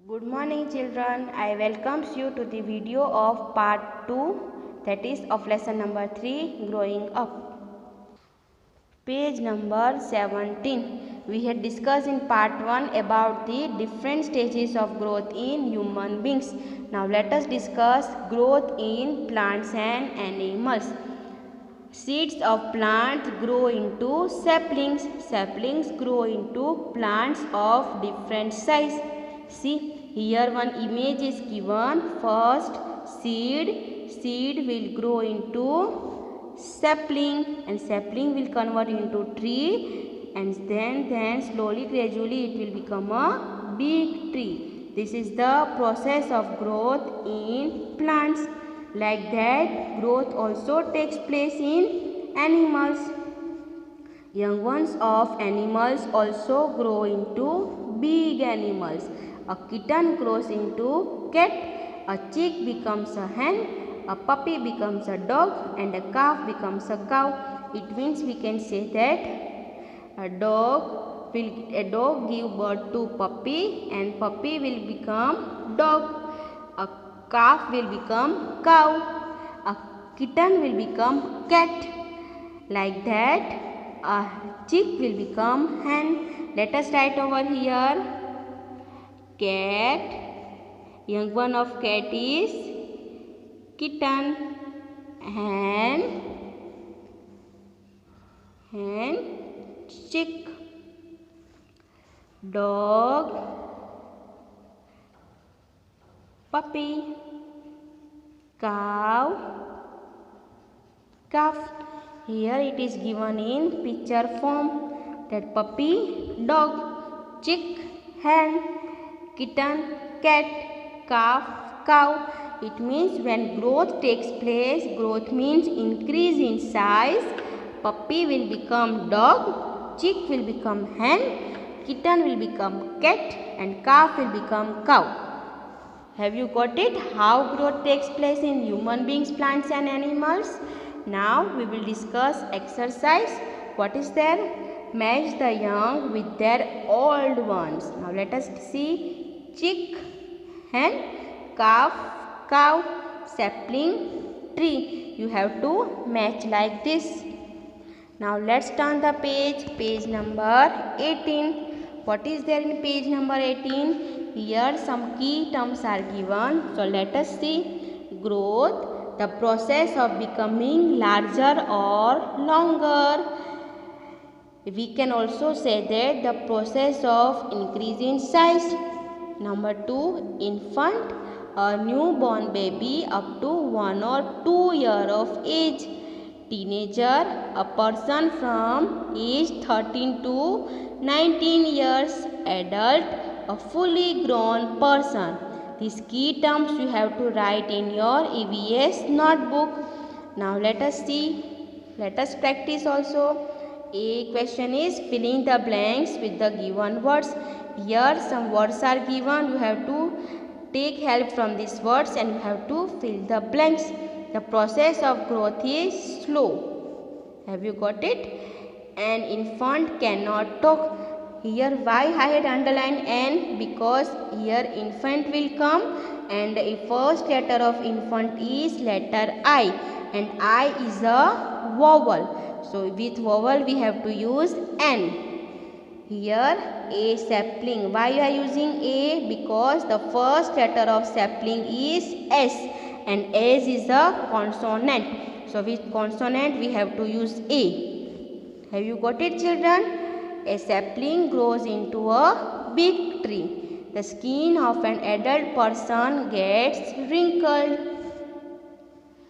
Good morning children. I welcomes you to the video of part 2, that is of lesson number 3, growing up. Page number 17. We had discussed in part 1 about the different stages of growth in human beings. Now let us discuss growth in plants and animals. Seeds of plants grow into saplings. Saplings grow into plants of different size. See, here one image is given. First, seed will grow into sapling, and sapling will convert into tree, and then slowly, gradually it will become a big tree. This is the process of growth in plants. Like that, growth also takes place in animals. Young ones of animals also grow into big animals. A kitten grows into cat, a chick becomes a hen, a puppy becomes a dog, and a calf becomes a cow. It means we can say that a dog give birth to puppy, and puppy will become dog. A calf will become cow. A kitten will become cat. Like that, a chick will become hen. Let us write over here. Cat. Young one of cat is kitten. Hen. Chick. Dog. Puppy. Cow. Calf. Here it is given in picture form, that puppy, dog, chick, hen, kitten, cat, calf, cow. It means when growth takes place, growth means increase in size. Puppy will become dog, chick will become hen, kitten will become cat, and calf will become cow. Have you got it? How growth takes place in human beings, plants and animals? Now we will discuss exercise. What is there? Match the young with their old ones. Now let us see. Chick, hen, calf, cow, sapling, tree. You have to match like this. Now let's turn the page. Page number 18. What is there in page number 18? Here some key terms are given. So let us see. Growth, the process of becoming larger or longer. We can also say that the process of increasing size. Number 2, infant, a newborn baby up to 1 or 2 years of age. Teenager, a person from age 13 to 19 years. Adult, a fully grown person. These key terms you have to write in your EVS notebook. Now let us see. Let us practice also. A question is filling the blanks with the given words. Here some words are given. You have to take help from these words and you have to fill the blanks. The process of growth is slow. Have you got it? An infant cannot talk. Here why I had underlined N? Because here infant will come and the first letter of infant is letter I, and I is a vowel. So with vowel we have to use N. Here a sapling. Why you are using A? Because the first letter of sapling is S, and S is a consonant. So with consonant we have to use A. Have you got it children? A sapling grows into a big tree. The skin of an adult person gets wrinkled.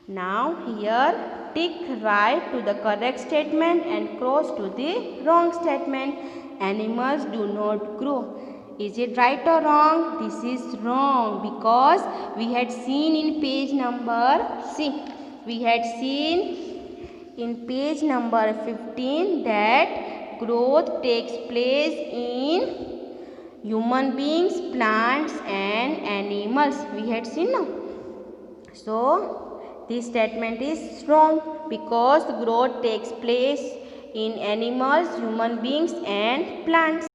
Now here tick right to the correct statement and cross to the wrong statement. Animals do not grow. Is it right or wrong? This is wrong, because we had seen in page number, we had seen in page number 15 that growth takes place in human beings, plants and animals. We had seen now. So this statement is wrong, because growth takes place in animals, human beings and plants.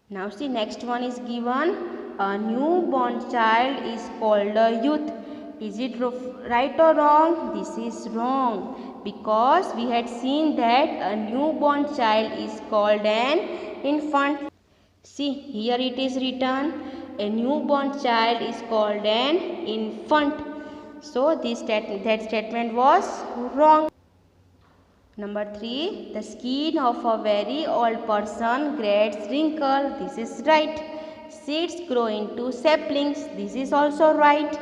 Now see, next one is given. A newborn child is called a youth. Is it right or wrong? This is wrong, because we had seen that a newborn child is called an infant. See, here it is written, a newborn child is called an infant. So that statement was wrong. Number 3, the skin of a very old person gets wrinkled. This is right. Seeds grow into saplings. This is also right.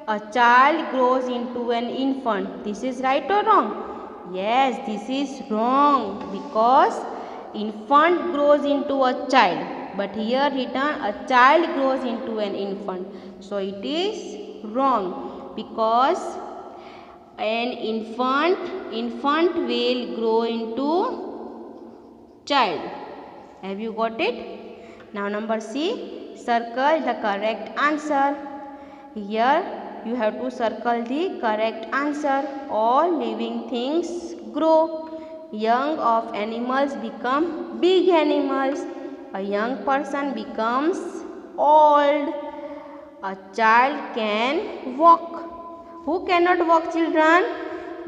A child grows into an infant. This is right or wrong? Yes, this is wrong, because infant grows into a child. But here written, a child grows into an infant. So it is wrong, because an infant will grow into child. Have you got it? Now number C, circle the correct answer. Here you have to circle the correct answer. All living things grow. Young of animals become big animals. A young person becomes old. A child can walk. Who cannot walk, children?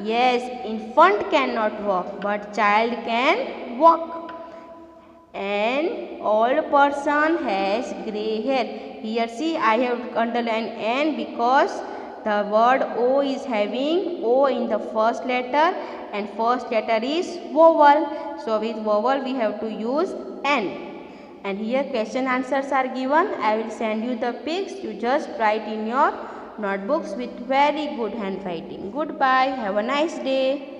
Yes, infant cannot walk, but child can walk. An old person has grey hair. Here see, I have underlined N because the word O is having O in the first letter, and first letter is vowel. So with vowel we have to use N. And here question answers are given. I will send you the pics. You just write in your notebooks with very good handwriting. Goodbye. Have a nice day.